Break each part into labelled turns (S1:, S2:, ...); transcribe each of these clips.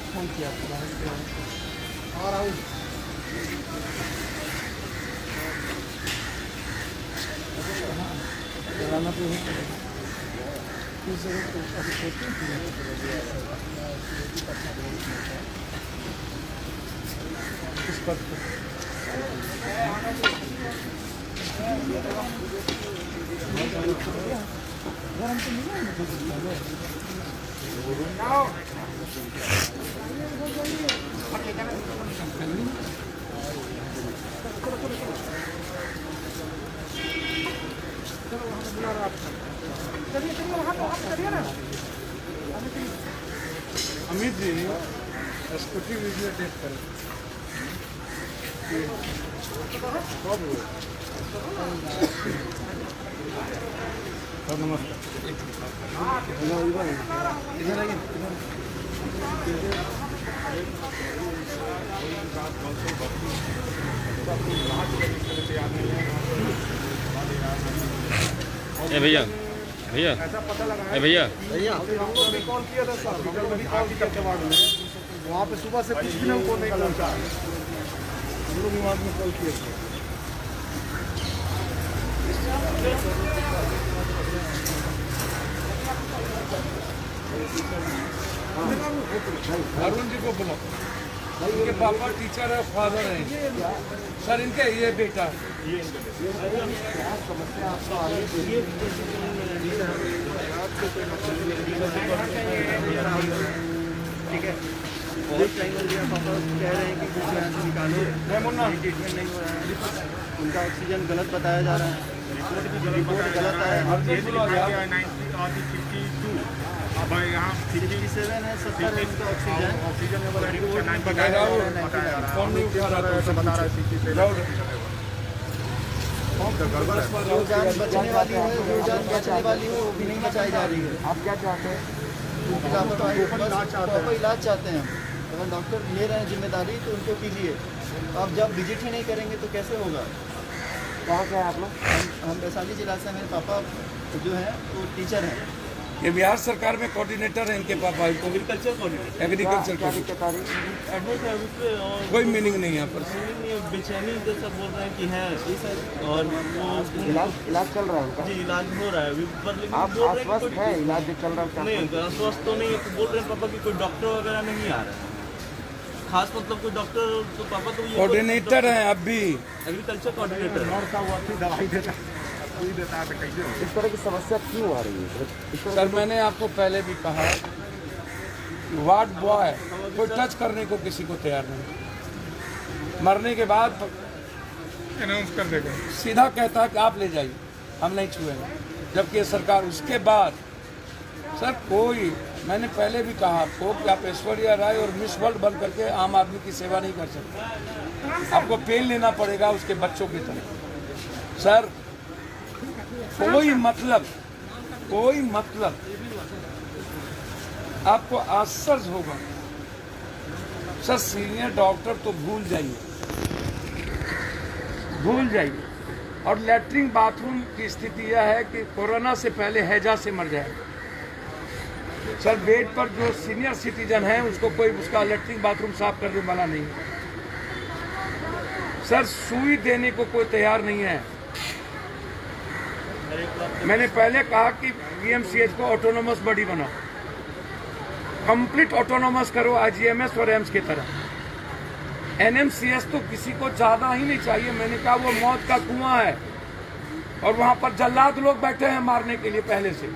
S1: Phone किया और आओ जलाना तो किस जगह तो अभी सोचते हैं किस पद पर Amit ji scooty video take करें नमस्कार इधर आइए
S2: भैया भैया भैया
S1: भैया कॉल किया था सर वहाँ पे सुबह से कुछ भी नहीं को नहीं पहुँचा हम लोग विभाग में कॉल किए थे
S3: अरुण जी को बुलाओ इनके पापा टीचर है फादर है सर इनके ये बेटा
S1: ठीक है बहुत टाइम हो गया पापा कह रहे हैं कि कुछ यहाँ से निकालो ट्रीटमेंट नहीं हो रहा है उनका ऑक्सीजन गलत बताया जा रहा है रिपोर्ट गलत आया है अब यहाँ 57 है 70 है उनका ऑक्सीजन रिपोर्ट बता रहा है 67 जो जान बचने वाली है वो जान बचने वाली है वो भी नहीं बचाई जा रही है आप क्या चाहते हैं प्रॉपर इलाज चाहते हैं अगर डॉक्टर ले रहे हैं जिम्मेदारी तो उनको कीजिए आप जब विजिट ही नहीं करेंगे तो कैसे होगा कहाँ से हैं आप लोग हम वैशाली जिला से मेरे पापा जो है वो टीचर हैं
S3: ये बिहार सरकार में कोऑर्डिनेटर है इनके पापा
S1: एग्रीकल्चर कोऑर्डिनेटर
S3: एग्रीकल्चर का
S1: एडमिट है उस पर और
S3: कोई मीनिंग नहीं है यहाँ पर
S1: बेचैनी जैसा बोल रहे हैं कि है जी सर और वो
S4: इलाज चल रहा है उनका
S1: जी इलाज हो रहा है अभी पर लेकिन
S4: आप
S1: बोल रहे हैं
S4: आश्वस्त है इलाज जो चल रहा है
S1: नहीं स्वस्थ तो नहीं है तो बोल रहे हैं पापा कि कोई डॉक्टर वगैरह नहीं आ रहा है खास मतलब कोई डॉक्टर तो पापा तो ये
S3: कोऑर्डिनेटर हैं अब भी
S1: एग्रीकल्चर कोऑर्डिनेटर
S4: इस तरह की समस्या क्यों आ रही है
S3: सर मैंने आपको पहले भी कहा वार्ड बॉय कोई टच करने को किसी को तैयार नहीं मरने के बाद अनाउंस कर देगा सीधा कहता है कि आप ले जाइए हम नहीं छुएंगे जबकि ये सरकार उसके बाद सर कोई मैंने पहले भी कहा आपको कि आप ऐश्वर्या राय और मिस वर्ल्ड बन करके आम आदमी की सेवा नहीं कर सकते आपको पेन लेना पड़ेगा उसके बच्चों की तरह सर कोई मतलब आपको आश्चर्य होगा सर सीनियर डॉक्टर तो भूल जाइए और लैट्रिन बाथरूम की स्थिति यह है कि कोरोना से पहले हैजा से मर जाए सर बेड पर जो सीनियर सिटीजन है उसको कोई उसका लैट्रिन बाथरूम साफ करने वाला नहीं है सर सुई देने को कोई तैयार नहीं है मैंने पहले कहा कि पीएमसीएच को ऑटोनोमस बॉडी बनाओ कंप्लीट ऑटोनोमस करो आईजीएमएस और एम्स की तरह एनएमसीएच तो किसी को ज्यादा ही नहीं चाहिए मैंने कहा वो मौत का कुआं है और वहां पर जल्लाद लोग बैठे हैं मारने के लिए पहले से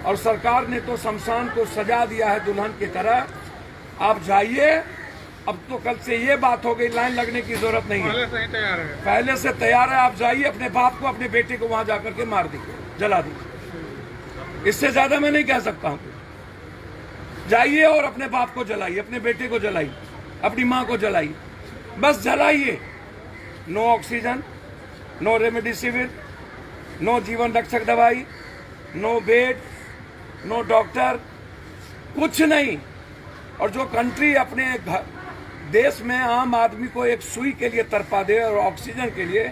S3: और सरकार ने तो शमशान को सजा दिया है दुल्हन की तरह आप जाइए अब तो कल से ये बात हो गई लाइन लगने की जरूरत नहीं है पहले से तैयार है आप जाइए अपने बाप को अपने बेटे को वहां जाकर के मार दीजिए जला दीजिए इससे ज्यादा मैं नहीं कह सकता हूं जाइए और अपने बाप को जलाइए अपने बेटे को जलाइए अपनी माँ को जलाइए बस जलाइए no oxygen no remdesivir no जीवन रक्षक दवाई नो बेड नो डॉक्टर कुछ नहीं और जो कंट्री अपने देश में आम आदमी को एक सुई के लिए तरपा दे और ऑक्सीजन के लिए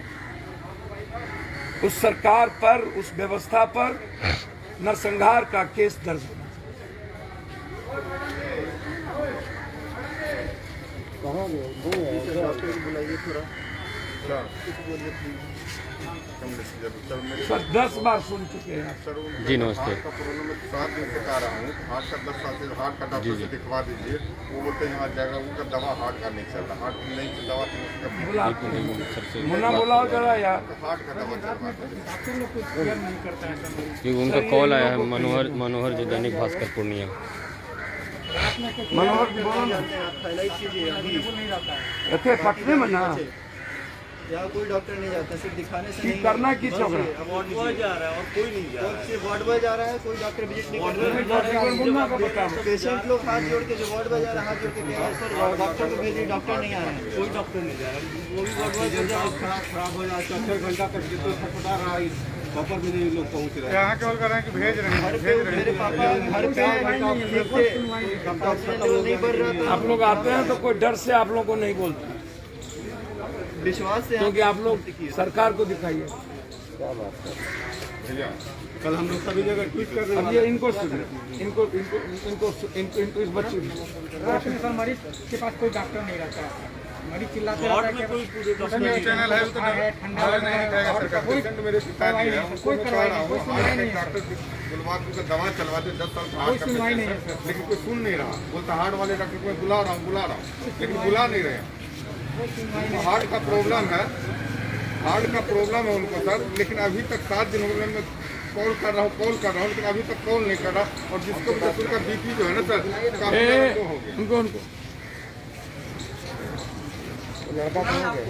S3: उस सरकार पर उस व्यवस्था पर नरसंहार का केस दर्ज होना
S4: कहाँ गए? नहीं है।
S1: डॉक्टर को बुलाइए थोड़ा, कुछ बोलिए प्लीज।
S3: सर 10 बार सुन चुके हैं आप।
S2: जी नमस्ते।
S5: हार्ट का प्रॉब्लम है, 7 दिन से आ रहा हूँ। हार्ट का 10 साल से हार्ट का डॉक्टर से दिखवा दीजिए। वो बोलते हैं यहाँ जाएगा, उनका दवा हार्ट का नहीं चलता। हार्ट नहीं दवा तो उसका
S3: बुला
S2: सबसे
S3: मुन्ना बुलाओ जरा यार।
S5: हार्ट का दवा चलवा
S2: क्योंकि उनका कॉल आया है मनोहर जो दैनिक भास्कर पूर्णिया।
S3: मनोहर बोलो ना।
S1: जानते हैं आप, हाईलाइट कीजिए अभी।
S3: इतने पटने में ना
S1: यहाँ कोई डॉक्टर नहीं जाता, सिर्फ दिखाने से
S3: ठीक
S1: नहीं
S3: करना की
S1: बस
S3: छोकरा।
S1: ये, अब वार्ड बॉय जा रहा है और कोई नहीं जा रहा है, सिर्फ वार्ड बॉय जा रहा है, कोई डॉक्टर विजिट नहीं कर रहा है। पेशेंट लोग हाथ जोड़ के, जो वार्ड बॉय जा रहा है हाथ जोड़ के कह रहे हैं सर डॉक्टर को भेजिए, डॉक्टर नहीं आ रहे हैं, कोई डॉक्टर नहीं जा रहा है। वो भी वार्ड बॉय
S4: खराब हो जाए, 4 घंटा तक जितना छटपटा रहा है, वापस भी नहीं लोग पहुँच रहे हैं।
S5: यहाँ केवल कर रहे हैं कि भेज रहे
S1: घर पे मेरे पापा घर पे ठीक थे, ऑक्सीजन लेवल नहीं बढ़ रहा था।
S3: आप लोग आते हैं तो कोई डर से आप लोग को नहीं बोलते,
S1: विश्वास से
S3: क्योंकि आप लोग सरकार को दिखाइए।
S4: कल हम लोग सभी जगह ट्वीट कर रहे
S3: अब ये इनको सुनिए, इनको इनको इनको इनको इनको इस बच्चे
S6: रात में सर मरीज के पास कोई डॉक्टर नहीं रहता है, मरीज चिल्लाते रहता है कि
S5: चैनल है तो
S6: ठंडा
S5: नहीं दिखाएगा सरकार। पेशेंट मेरे पिता जी है, उनको
S6: कोई
S5: मैं
S6: सुनवाई
S5: कह रहा
S6: नहीं, कोई
S5: हूँ
S6: सुनवाई
S5: हार्ट
S6: नहीं
S5: का
S6: है।
S5: डॉक्टर बुलवा के दवा चलवा दे। 10 साल
S6: कोई सुनवाई नहीं है सर।
S5: लेकिन कोई सुन नहीं रहा। बोलता हार्ट वाले डॉक्टर को मैं बुला रहा हूँ, लेकिन बुला नहीं रहे। हार्ट का प्रॉब्लम है, हार्ट का प्रॉब्लम है उनको सर, लेकिन अभी तक 7 दिन हो गए मैं कॉल कर रहा हूँ, लेकिन अभी तक कॉल नहीं कर रहा। और जिसको भी जैसे उनका बीपी जो है ना सर, काफी ज़्यादा लो हो गया।
S3: उनको उनको
S4: लड़का कहाँ गए?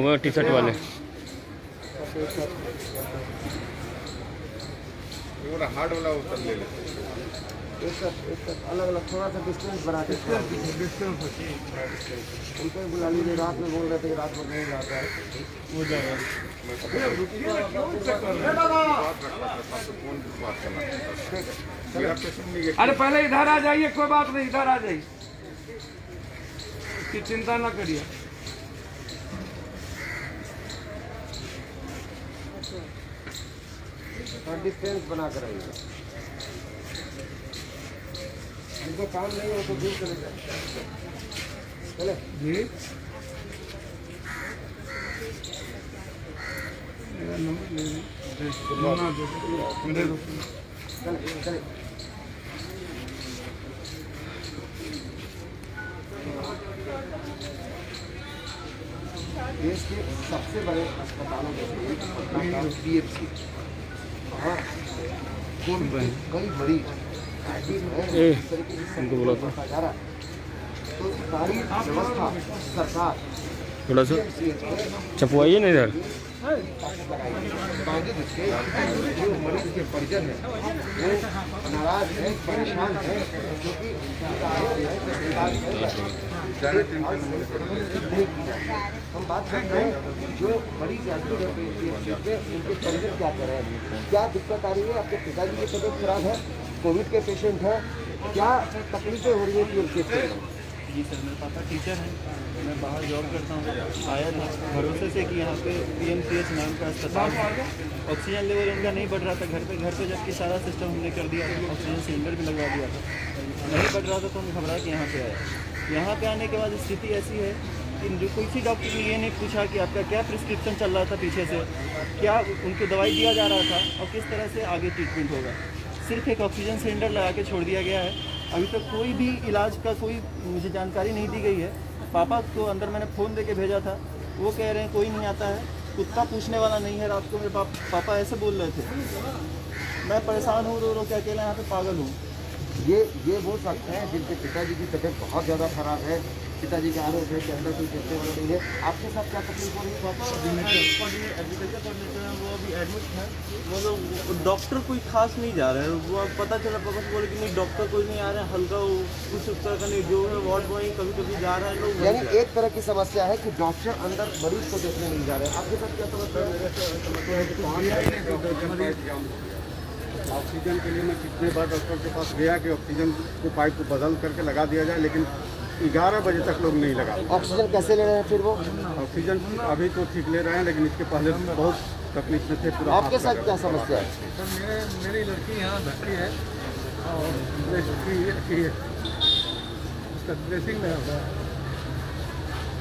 S2: वो टी शर्ट वाले।
S5: वो हार्ट वाला वो सब ले लेते हैं।
S4: एक अलग अलग थोड़ा सा डिस्टेंस बना के उनको ही बुला लीजिए। रात में बोल रहे थे रात भर नहीं जाता है,
S1: हो जाएगा।
S5: मेरा पेशेंट नहीं है।
S3: अरे पहले इधर आ जाइए, कोई बात नहीं, इधर आ जाइए, इसकी चिंता ना करिए।
S4: डिस्टेंस बना कर रहिए। जिनको काम नहीं हो तो दूर चले जाए। चले
S3: जी मेरा नंबर ले लीजिए। दे दो।
S4: चले चले। देश के सबसे बड़े अस्पतालों में PMC, हाँ कई मरीज
S2: उनको बोला था
S4: जा रहा है। तो सारी व्यवस्था सरकार
S2: थोड़ा सा छपवाइए ना इधर।
S4: बावजूद इसके जो मरीज के परिजन हैं वो नाराज है, परेशान है, क्योंकि हम बात कर रहे हैं जो मरीज एडमिट है PMC पे, उनके परिजन क्या कर रहे हैं, क्या दिक्कत आ रही है? आपके पिताजी की तबीयत खराब है, कोविड के पेशेंट हैं, क्या तकलीफें हो रही है PMC के?
S1: जी सर, मेरे पापा टीचर हैं, मैं बाहर जॉब करता हूँ। आया था भरोसे से कि यहाँ पे PMCH नाम का अस्पताल है। ऑक्सीजन लेवल उनका नहीं बढ़ रहा था घर पे जबकि सारा सिस्टम हमने कर दिया था, ऑक्सीजन सिलेंडर भी लगवा दिया था, नहीं बढ़ रहा था तो हम घबरा के यहाँ पे आए। यहाँ पे आने के बाद स्थिति ऐसी है कि जो किसी डॉक्टर ने ये नहीं पूछा कि आपका क्या प्रिस्क्रिप्शन चल रहा था पीछे से, क्या उनको दवाई दिया जा रहा था और किस तरह से आगे ट्रीटमेंट होगा। सिर्फ एक ऑक्सीजन सिलेंडर लगा के छोड़ दिया गया है। अभी तक कोई भी इलाज का कोई मुझे जानकारी नहीं दी गई है। पापा को अंदर मैंने फ़ोन दे के भेजा था, वो कह रहे हैं कोई नहीं आता है, कुत्ता पूछने वाला नहीं है। रात को मेरे पापा ऐसे बोल रहे थे। मैं परेशान हूँ, रो के अकेला यहाँ पे पागल हूँ।
S4: ये वो सकते हैं जिनके पिताजी की तबीयत बहुत ज़्यादा खराब है, पिताजी के आरोप है कि अंदर कोई चलने वाला नहीं है। आपके साथ क्या तकलीफ हो रही है? पापा
S1: एग्रीकल्चर कोऑर्डिनेटर हैं, वो अभी एडमिट है। मतलब डॉक्टर कोई खास नहीं जा रहा है। वो अब पता चला पापा से बोले कि नहीं डॉक्टर कोई नहीं आ रहा है, हल्का कुछ उस तरह का नहीं, जो है वार्ड बॉय कभी कभी जा रहा है लोग।
S4: यानी एक तरह की समस्या है कि डॉक्टर अंदर मरीज को देखने नहीं जा रहे हैं। आपके साथ क्या समस्या है?
S5: ऑक्सीजन के लिए मैं कितने बार डॉक्टर के पास गया कि ऑक्सीजन को पाइप को बदल करके लगा दिया जाए, लेकिन 11 बजे तक लोग नहीं लगा।
S4: ऑक्सीजन कैसे ले रहे हैं फिर वो?
S5: ऑक्सीजन अभी तो ठीक ले रहे हैं, लेकिन इसके पहले बहुत तकलीफ में थे। पूरा
S4: आपके साथ क्या समस्या है?
S5: सर मेरी लड़की यहाँ भर्ती है और
S3: ड्रेसिंग में होगा।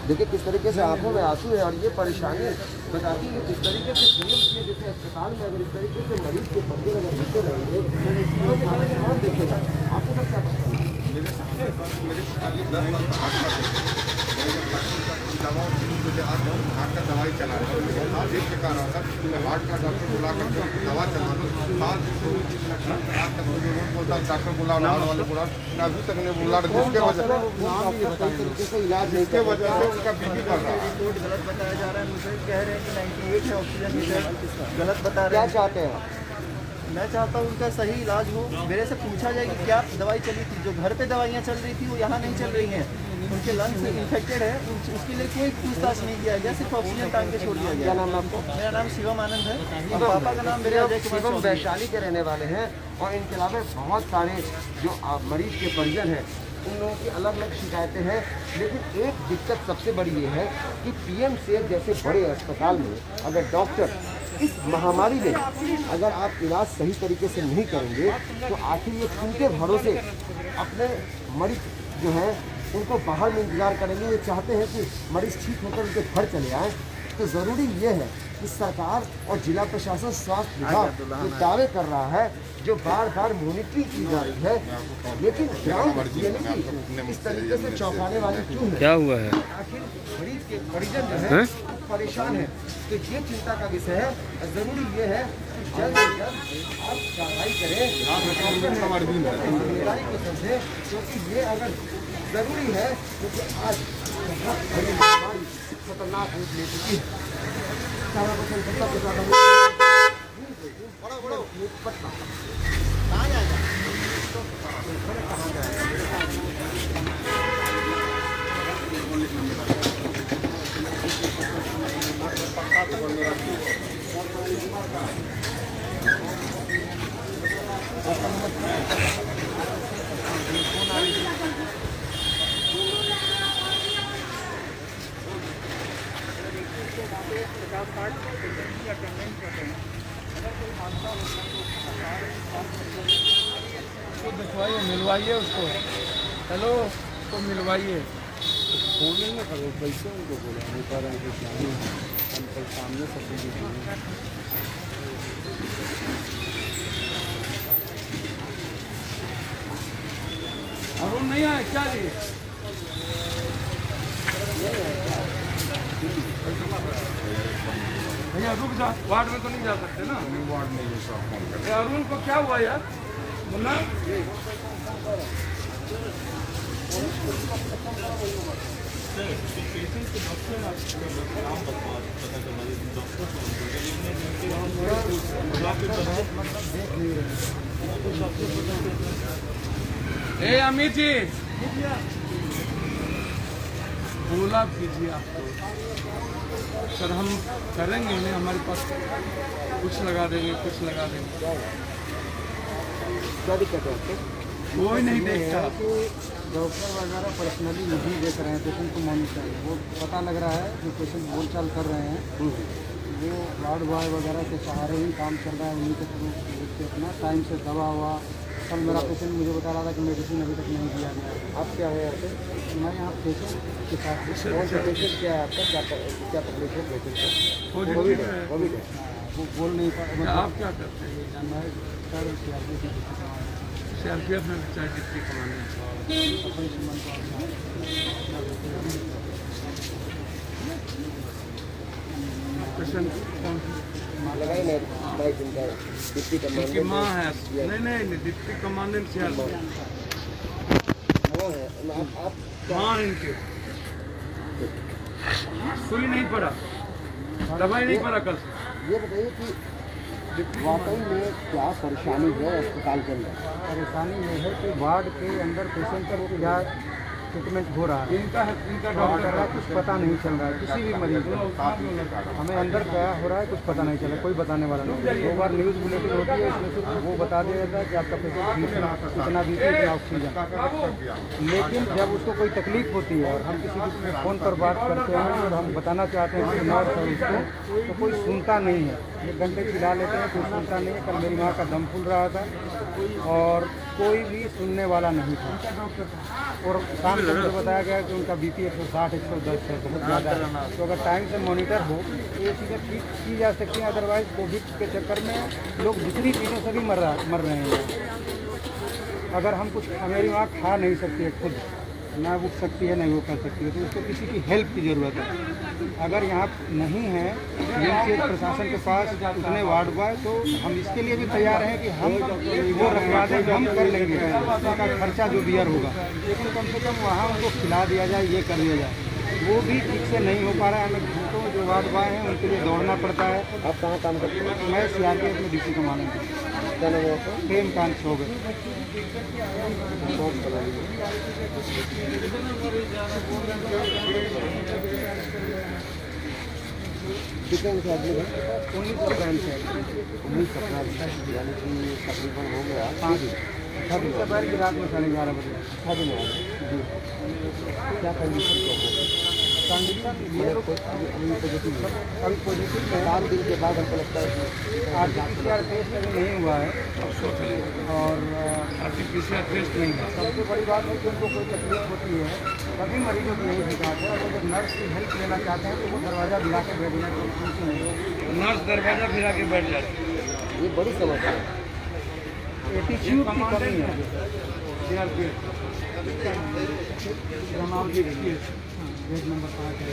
S4: देखिए किस तरीके से आंखों में आंसू है और ये परेशानी बताती है किस तरीके से पीएमसीएच जैसे अस्पताल में अगर इस तरीके से मरीज के पत्ते अगर होते रहेंगे तो कौन देखेगा? आपको सब क्या पता है?
S5: हार्ट का दवाई चला रहा हूँ, एक प्रकार होता है हार्ट का डॉक्टर बुला कर दवा चला डॉक्टर बुला हार्ट वाले बुला अभी तक नहीं बुला जिसके
S4: तरीके से इलाज नहीं
S5: जिसके वजह से उनका बीपी बढ़ रहा है।
S1: रिपोर्ट गलत बताया जा रहा है, मुझे कह रहे हैं कि 98 है ऑक्सीजन मीटर, गलत बता रहे
S4: क्या
S1: हैं।
S4: चाहते हैं आप?
S1: मैं चाहता हूँ उनका सही इलाज हो। मेरे से पूछा जाए कि क्या दवाई चली थी, जो घर पे दवाइयाँ चल रही थी वो यहाँ नहीं चल रही हैं, उनके लंग्स इन्फेक्टेड है, उसके लिए कोई पूछताछ नहीं किया गया, सिर्फ ऑक्सीजन टांग के छोड़ दिया
S4: क्या
S1: गया।
S4: नाम है आपको?
S1: मेरा नाम शिवम आनंद है और पापा का नाम मेरे अजय कुमार
S4: शिवम
S1: चौधरी है।
S4: वैशाली के रहने वाले हैं और इनके अलावा बहुत सारे जो मरीज के परिजन हैं उन लोगों की अलग अलग शिकायतें हैं, लेकिन एक दिक्कत सबसे बड़ी ये है कि पीएमसीएच जैसे बड़े अस्पताल में अगर डॉक्टर इस महामारी में अगर आप इलाज सही तरीके से नहीं करेंगे तो आखिर ये किनके भरोसे अपने मरीज जो है उनको बाहर में इंतजार करेंगे। ये चाहते हैं कि मरीज ठीक होकर उनके घर चले आएँ। तो ज़रूरी ये है कि सरकार और जिला प्रशासन स्वास्थ्य विभाग जो दावे कर रहा है, जो बार बार मॉनिटरिंग की जा रही है, लेकिन ग्राउंड रियलिटी इस तरीके से चौंकाने वाली क्यों है?
S2: क्या हुआ है?
S4: आखिर मरीज के परिजन जो है परेशान है, तो ये चिंता का विषय है। जरूरी ये है कि जल्द से जल्द आप कार्रवाई करें, जिम्मेदारी को समझे, क्योंकि ये अगर जरूरी है, क्योंकि आज बहुत बड़ी बीमारी खतरनाक रूप ले चुकी है। पटना
S3: उसको दिखवाइए, मिलवाइए उसको। हेलो, उसको मिलवाइए।
S7: फोन में करो पैसे उनको बोला नहीं कर रहे हैं कि हम सामने सब
S3: अरुण नहीं आए क्या जी? भैया रुक जा, वार्ड में तो नहीं जा सकते ना।
S5: वार्ड में ये सब फोन कर
S3: अरुण को क्या हुआ यार? मुन्ना ए अमित जी, बोला कीजिए आप तो सर, हम करेंगे नहीं, हमारे पास कुछ लगा देंगे, कुछ लगा देंगे।
S4: क्या दिक्कत है आपको?
S3: कोई नहीं देखता।
S7: डॉक्टर वगैरह पर्सनली नहीं देख रहे हैं पेशेंट को मॉनिटर, वो पता लग रहा है जो पेशेंट बोलचाल कर रहे हैं वो वार्ड बॉय वगैरह के सहारे ही काम चल रहा है, उन्हीं के थ्रू अपना टाइम से दवा हुआ। कल मेरा पेशेंट मुझे बता रहा था कि मेडिसिन अभी तक नहीं दिया गया।
S4: आप क्या है यहाँ पे?
S7: मैं यहाँ पेशेंट के साथ
S4: कौन सा पेशेंट क्या है आपका? क्या तकलीफ है पेशेंट को?
S3: पॉजिटिव है।
S4: कोविड है।
S7: वो बोल नहीं पा
S3: क्या आप क्या करते हैं?
S7: मैं सर
S3: सीआरपीएफ में चाहे डिप्टी कमांडर। पेशेंट कौन?
S4: लगाई नहीं बाइक इनका डिप्टी
S3: उनकी
S4: कमांडर
S3: माँ है। नहीं, डिप्टी कमांडेंट सीआरपीएफ
S4: वो है। आप
S3: माँ है इनके। सुई नहीं पड़ा, दवाई नहीं पड़ा कल से।
S4: ये बताइए कि वाकई में क्या परेशानी है अस्पताल के अंदर?
S7: परेशानी ये है कि वार्ड के अंदर पेशेंट का क्या ट्रीटमेंट हो रहा है,
S3: इनका
S7: डॉक्टर का कुछ पता नहीं चल रहा है किसी भी मरीज को। हमें अंदर क्या हो रहा है कुछ पता नहीं चल रहा, कोई बताने वाला नहीं। 2 बार न्यूज़ बुलेटिन होती है, इसमें सिर्फ वो बता दिया जाता है कि आपका पेशेंट इतना बीपी, इतना ऑक्सीजन। लेकिन जब उसको कोई तकलीफ होती है और हम किसी की फ़ोन पर बात करते हैं और हम बताना चाहते हैं कि नर्स है उसको, तो कोई सुनता नहीं है। 1 घंटे चिल्ला लेते हैं, कोई सुनता नहीं है। कल मेरी माँ का दम फूल रहा था और कोई भी सुनने वाला नहीं था। और शाम को मुझे बताया गया कि उनका बीपी 160 110 है, बहुत ज़्यादा है। तो अगर टाइम से मॉनिटर हो तो ये चीज़ें ठीक की जा सकती हैं। अदरवाइज़ कोविड के चक्कर में लोग दूसरी चीज़ों से भी मर रहे हैं। अगर हम कुछ, मेरी माँ खा नहीं सकती है खुद, ना उठ सकती है नहीं वो कर सकती है, तो उसको किसी की हेल्प की ज़रूरत है। अगर यहाँ नहीं है DMCH प्रशासन के पास उतने वार्ड बॉय, तो हम इसके लिए भी तैयार हैं कि हम वो रखवा दें, हम कर लेंगे उसका खर्चा जो बियर होगा, लेकिन कम से कम वहाँ उनको खिला दिया जाए, ये कर दिया जाए। वो भी ठीक से नहीं हो पा रहा है। हमें घंटों जो वार्ड बॉय हैं उनके लिए दौड़ना पड़ता है।
S4: आप कहाँ काम करते हैं?
S7: मैं CRPF में DC कमांडेंट हूँ।
S4: क्या नाम है आपका?
S7: प्रेमकांत हो गए।
S4: कितने से आदमी है?
S7: 19 अप्रैल से
S4: 19 अप्रैल यानी कि तकरीबन हो गया
S7: 6 अप्रैल की रात में 11:30 बजे।
S4: 6 दिन आ गए।
S7: जी,
S4: क्या कंडीशन क्या है?
S7: कंडीशन ये
S4: अभी पॉजिटिव है।
S7: अभी पॉजिटिव है।
S4: 4 दिन के बाद हमको लगता है कि
S7: RT-PCR टेस्ट अभी नहीं हुआ है और
S3: आरटीपीसीआर टेस्ट नहीं है।
S7: सबसे बड़ी बात है कि उनको कोई तकलीफ होती है, सभी मरीजों की यही शिकायत है। और जब नर्स की हेल्प लेना चाहते हैं तो वो दरवाज़ा भिड़ा के बैठ जाए।
S3: नर्स दरवाजा फिरा के बैठ जाती है।
S4: ये बड़ी समस्या है।
S7: एटीट्यूड की कमी है। गेट नंबर 5 है।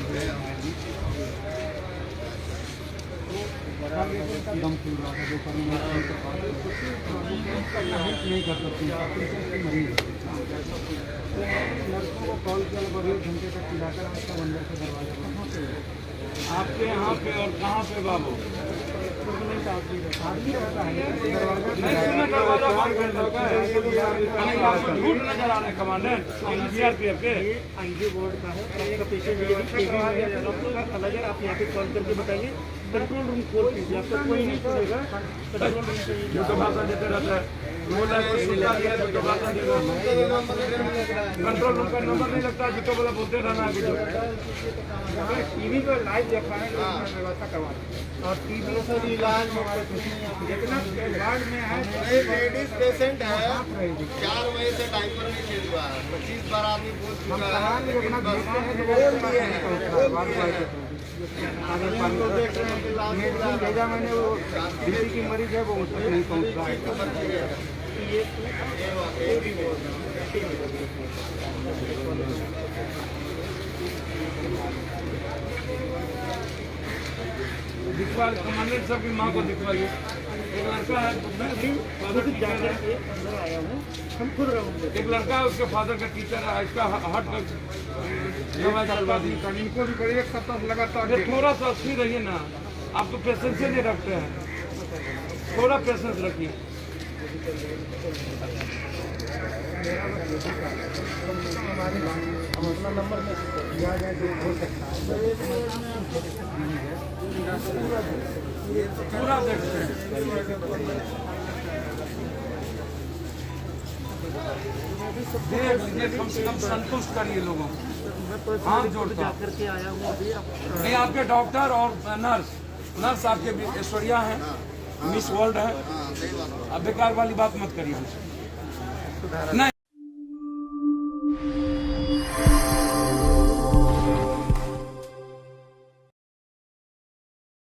S7: दम खुल रहा था दोपहर में, हेल्प नहीं कर सकती, मरीज नर्सों को कॉल किया, लगभग 1 घंटे तक पिलाकर हम सब अंदर से दरवाजा बंद।
S3: आपके यहाँ पे और कहाँ पे बाबू?
S7: आदमी रहता है
S3: आपको झूठ नजर आ रहे हैं कमांडेंट CRPF के।
S6: आईजी बोर्ड का है, आपका पेशेंट अलग आप यहाँ पे कॉल करके बताइए। कंट्रोल रूम खोल दीजिए, आपका कोई नहीं सुनेगा। कंट्रोल रूम से
S3: झूठो भाषण देते रहता है। बोला कोई सुनता नहीं है, झूठो भाषण देता है। कंट्रोल रूम का नंबर नहीं लगता, झूठो बोला बोलते रहना है कुछ।
S6: टीवी पर लाइव दिखाने की व्यवस्था करवा दें। और टीवी से इलाज हमारे जितना वार्ड में है,
S1: लेडीज पेशेंट है 4 बजे से डायपर नहीं चेंज हुआ है। 25 बार आदमी बोल
S7: हम
S1: चुका
S7: सामान भी अपना भेजते हैं तो मेडिसिन भेजा मैंने, वो DC की मरीज है, वो उस तक नहीं पहुँच रहा है।
S3: दिखवा कमांडेंट साहब की माँ को दिखवाइए। एक लड़का है,
S6: अंदर आया हूँ, हम खुद रहूँगे।
S3: एक लड़का है, उसके फादर का टीचर है, इसका हार्ट का दवाई चलवा दी।
S5: इनको भी करिए 1 सप्ताह लगातार।
S3: अरे थोड़ा सा अस्थिर रहिए ना, आप तो पेशेंस से नहीं रखते हैं, थोड़ा पेशेंस रखिए।
S7: अपना नंबर में दिया जाए तो हो सकता है।
S3: पूरा देखते हैं। देख कम से कम संतुष्ट करिए लोगों को, हाथ जोड़ता
S6: करके आया हूँ अभी।
S3: नहीं। आपके डॉक्टर और नर्स आपके ऐश्वर्या हैं, मिस वर्ल्ड है। अब बेकार वाली बात मत करिए हमसे। नहीं।